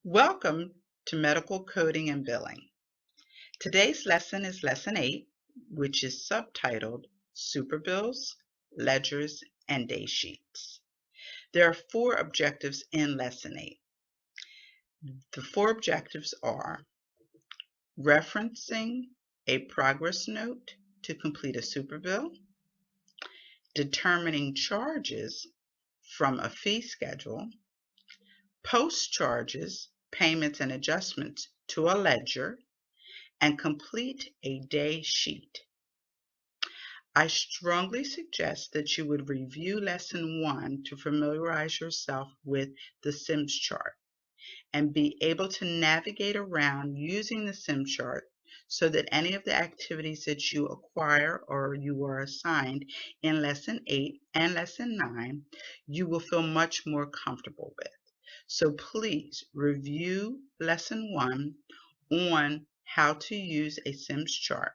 Welcome to Medical Coding and Billing. Today's lesson is Lesson 8, which is subtitled Superbills, Ledgers, and Day Sheets. There are 4 objectives in Lesson 8. The 4 objectives are referencing a progress note to complete a superbill, determining charges from a fee schedule, post charges, payments, and adjustments to a ledger, and complete a day sheet. I strongly suggest that you would review Lesson 1 to familiarize yourself with the SIMS chart and be able to navigate around using the SIMS chart so that any of the activities that you acquire or you are assigned in Lesson 8 and Lesson 9, you will feel much more comfortable with. So please review Lesson 1 on how to use a SIMS chart.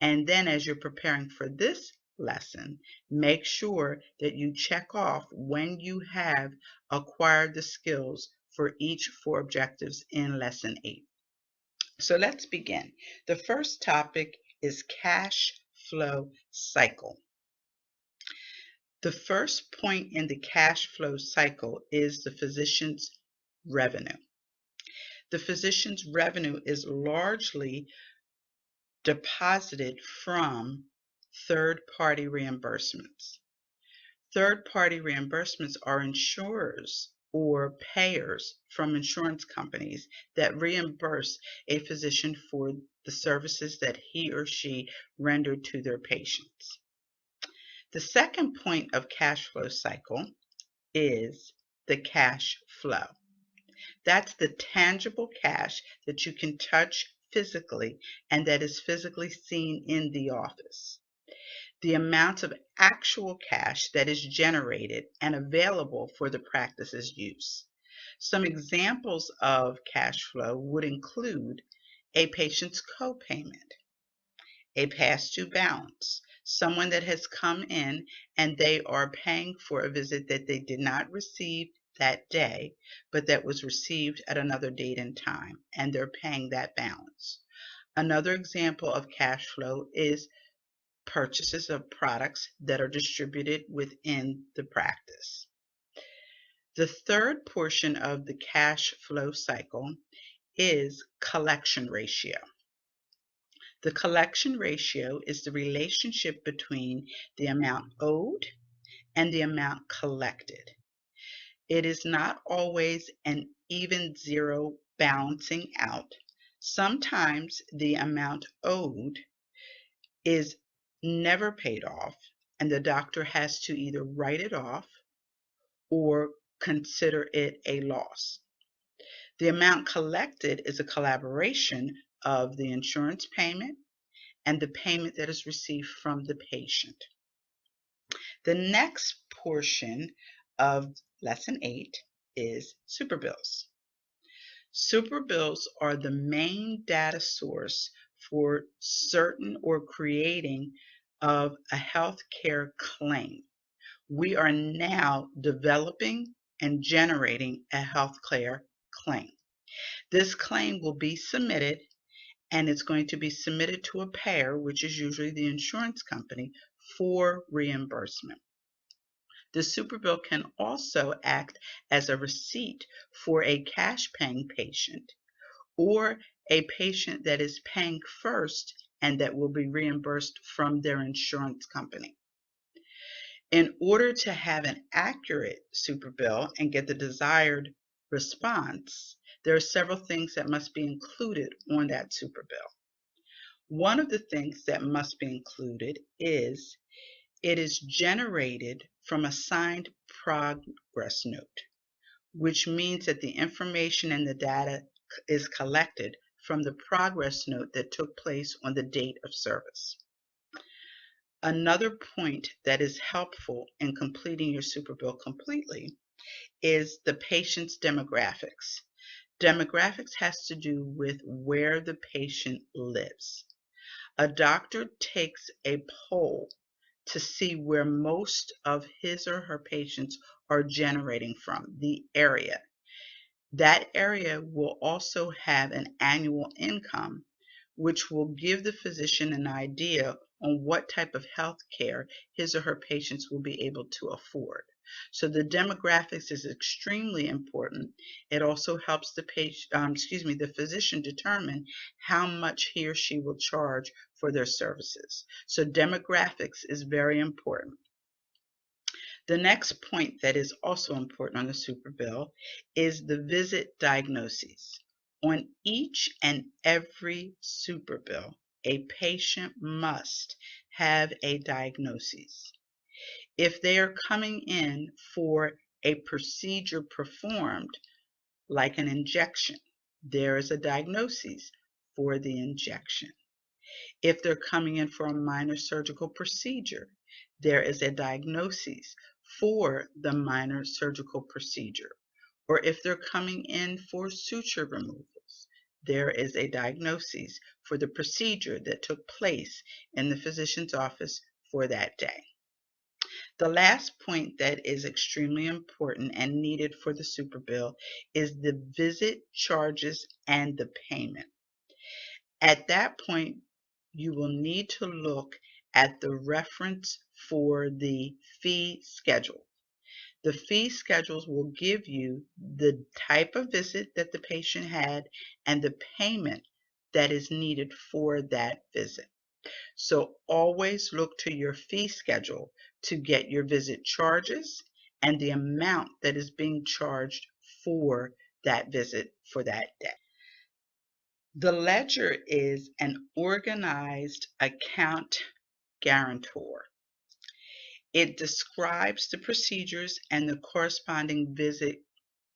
And then as you're preparing for this lesson, make sure that you check off when you have acquired the skills for each 4 objectives in Lesson 8. So let's begin. The first topic is cash flow cycle. The first point in the cash flow cycle is the physician's revenue. The physician's revenue is largely deposited from third-party reimbursements. Third-party reimbursements are insurers or payers from insurance companies that reimburse a physician for the services that he or she rendered to their patients. The second point of cash flow cycle is the cash flow. That's the tangible cash that you can touch physically and that is physically seen in the office. The amount of actual cash that is generated and available for the practice's use. Some examples of cash flow would include a patient's copayment, a past due balance, someone that has come in and they are paying for a visit that they did not receive that day, but that was received at another date and time, and they're paying that balance. Another example of cash flow is purchases of products that are distributed within the practice. The third portion of the cash flow cycle is collection ratio. The collection ratio is the relationship between the amount owed and the amount collected. It is not always an even zero balancing out. Sometimes the amount owed is never paid off, and the doctor has to either write it off or consider it a loss. The amount collected is a collaboration of the insurance payment and the payment that is received from the patient. The next portion of Lesson 8 is superbills. Superbills are the main data source for certain or creating of a healthcare claim. We are now developing and generating a healthcare claim. This claim will be submitted, and it's going to be submitted to a payer, which is usually the insurance company, for reimbursement. The superbill can also act as a receipt for a cash paying patient or a patient that is paying first and that will be reimbursed from their insurance company. In order to have an accurate superbill and get the desired response, there are several things that must be included on that superbill. One of the things that must be included is it is generated from a signed progress note, which means that the information and the data is collected from the progress note that took place on the date of service. Another point that is helpful in completing your superbill completely is the patient's demographics. Demographics has to do with where the patient lives. A doctor takes a poll to see where most of his or her patients are generating from, the area. That area will also have an annual income, which will give the physician an idea on what type of health care his or her patients will be able to afford. So the demographics is extremely important. It also helps the physician determine how much he or she will charge for their services. So demographics is very important. The next point that is also important on the super bill is the visit diagnoses. On each and every super bill, a patient must have a diagnosis. If they are coming in for a procedure performed, like an injection, there is a diagnosis for the injection. If they're coming in for a minor surgical procedure, there is a diagnosis for the minor surgical procedure. Or if they're coming in for suture removals, there is a diagnosis for the procedure that took place in the physician's office for that day. The last point that is extremely important and needed for the super bill is the visit charges and the payment. At that point, you will need to look at the reference for the fee schedule. The fee schedules will give you the type of visit that the patient had and the payment that is needed for that visit. So always look to your fee schedule to get your visit charges and the amount that is being charged for that visit for that day. The ledger is an organized account guarantor. It describes the procedures and the corresponding visit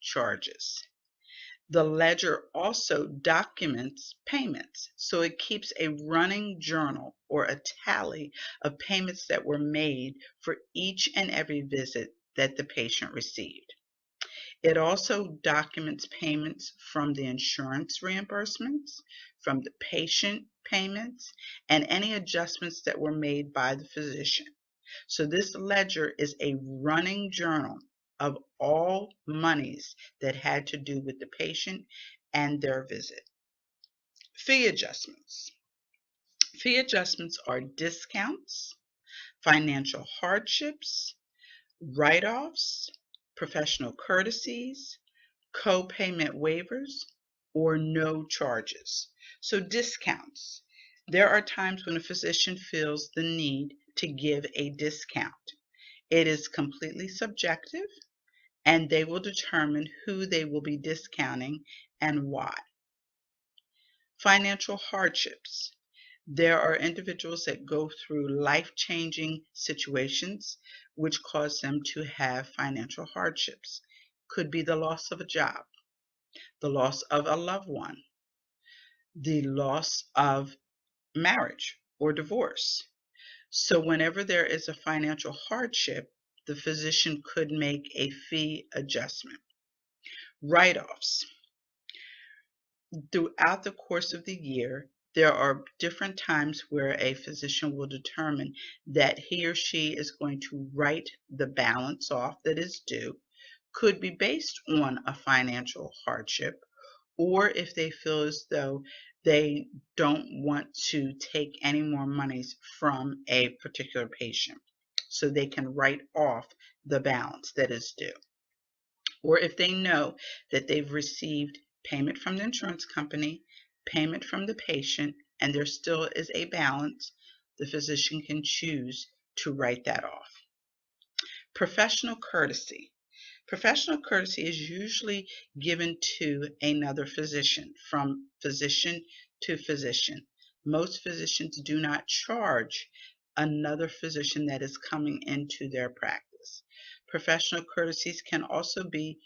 charges. The ledger also documents payments, so it keeps a running journal or a tally of payments that were made for each and every visit that the patient received. It also documents payments from the insurance reimbursements, from the patient payments, and any adjustments that were made by the physician. So this ledger is a running journal of all monies that had to do with the patient and their visit. Fee adjustments. Fee adjustments are discounts, financial hardships, write-offs, professional courtesies, co-payment waivers, or no charges. So discounts. There are times when a physician feels the need to give a discount. It is completely subjective, and they will determine who they will be discounting and why. Financial hardships. There are individuals that go through life-changing situations which cause them to have financial hardships. Could be the loss of a job, the loss of a loved one, the loss of marriage or divorce. So whenever there is a financial hardship, the physician could make a fee adjustment. Write-offs. Throughout the course of the year, there are different times where a physician will determine that he or she is going to write the balance off that is due. Could be based on a financial hardship, or if they feel as though they don't want to take any more monies from a particular patient, so they can write off the balance that is due. Or if they know that they've received payment from the insurance company, payment from the patient, and there still is a balance, the physician can choose to write that off. Professional courtesy. Professional courtesy is usually given to another physician, from physician to physician. Most physicians do not charge another physician that is coming into their practice. Professional courtesies can also be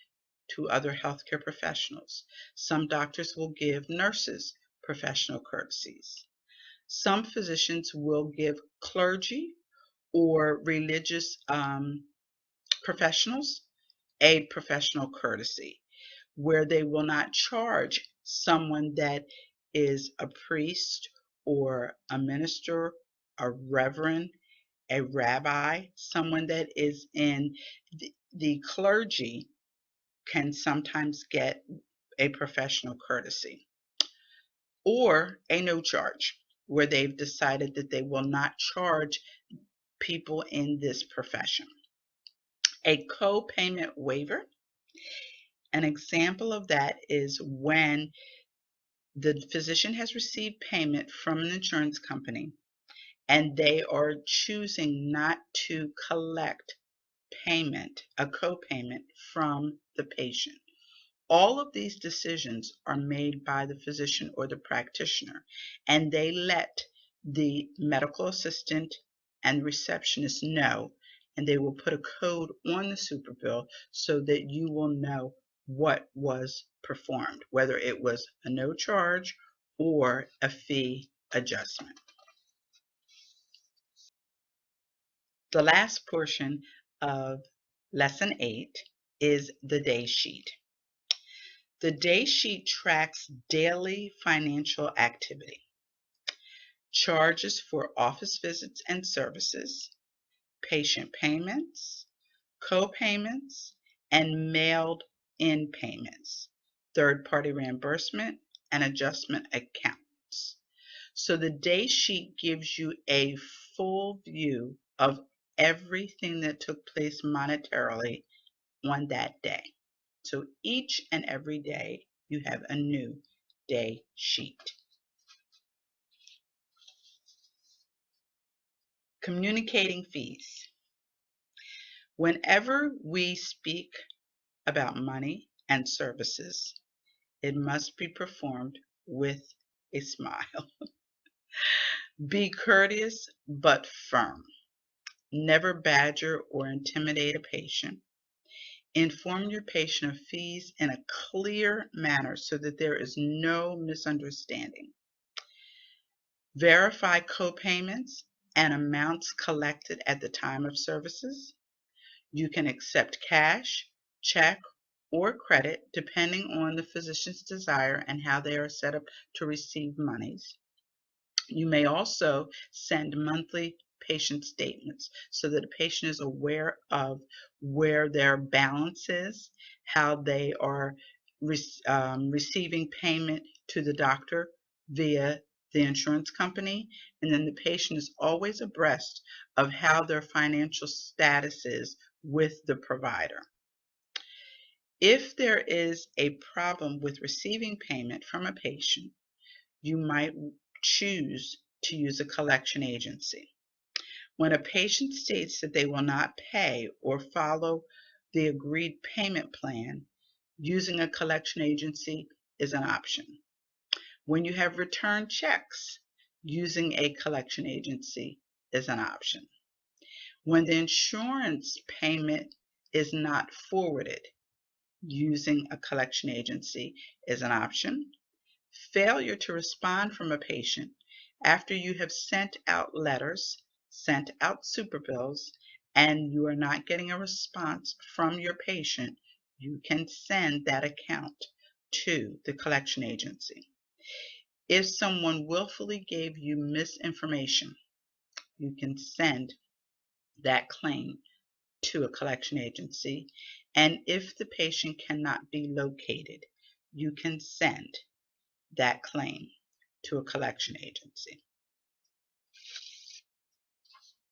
to other healthcare professionals. Some doctors will give nurses professional courtesies. Some physicians will give clergy or religious professionals a professional courtesy, where they will not charge someone that is a priest or a minister, a reverend, a rabbi, someone that is in the clergy can sometimes get a professional courtesy or a no charge, where they've decided that they will not charge people in this profession. A co-payment waiver, an example of that is when the physician has received payment from an insurance company and they are choosing not to collect payment, a co-payment from the patient. All of these decisions are made by the physician or the practitioner, and they let the medical assistant and receptionist know, and they will put a code on the super bill so that you will know what was performed, whether it was a no charge or a fee adjustment. The last portion of Lesson 8 is the day sheet. The day sheet tracks daily financial activity, charges for office visits and services, patient payments, co-payments, and mailed-in payments, third-party reimbursement, and adjustment accounts. So the day sheet gives you a full view of everything that took place monetarily on that day. So each and every day you have a new day sheet. Communicating fees. Whenever we speak about money and services, it must be performed with a smile. Be courteous but firm. Never badger or intimidate a patient. Inform your patient of fees in a clear manner so that there is no misunderstanding. Verify co-payments and amounts collected at the time of services. You can accept cash, check, or credit depending on the physician's desire and how they are set up to receive monies. You may also send monthly patient statements so that the patient is aware of where their balance is, how they are receiving payment to the doctor via the insurance company, and then the patient is always abreast of how their financial status is with the provider. If there is a problem with receiving payment from a patient, you might choose to use a collection agency. When a patient states that they will not pay or follow the agreed payment plan, using a collection agency is an option. When you have returned checks, using a collection agency is an option. When the insurance payment is not forwarded, using a collection agency is an option. Failure to respond from a patient after you have sent out letters, sent out super bills, and you are not getting a response from your patient, you can send that account to the collection agency. If someone willfully gave you misinformation, you can send that claim to a collection agency. And if the patient cannot be located, you can send that claim to a collection agency.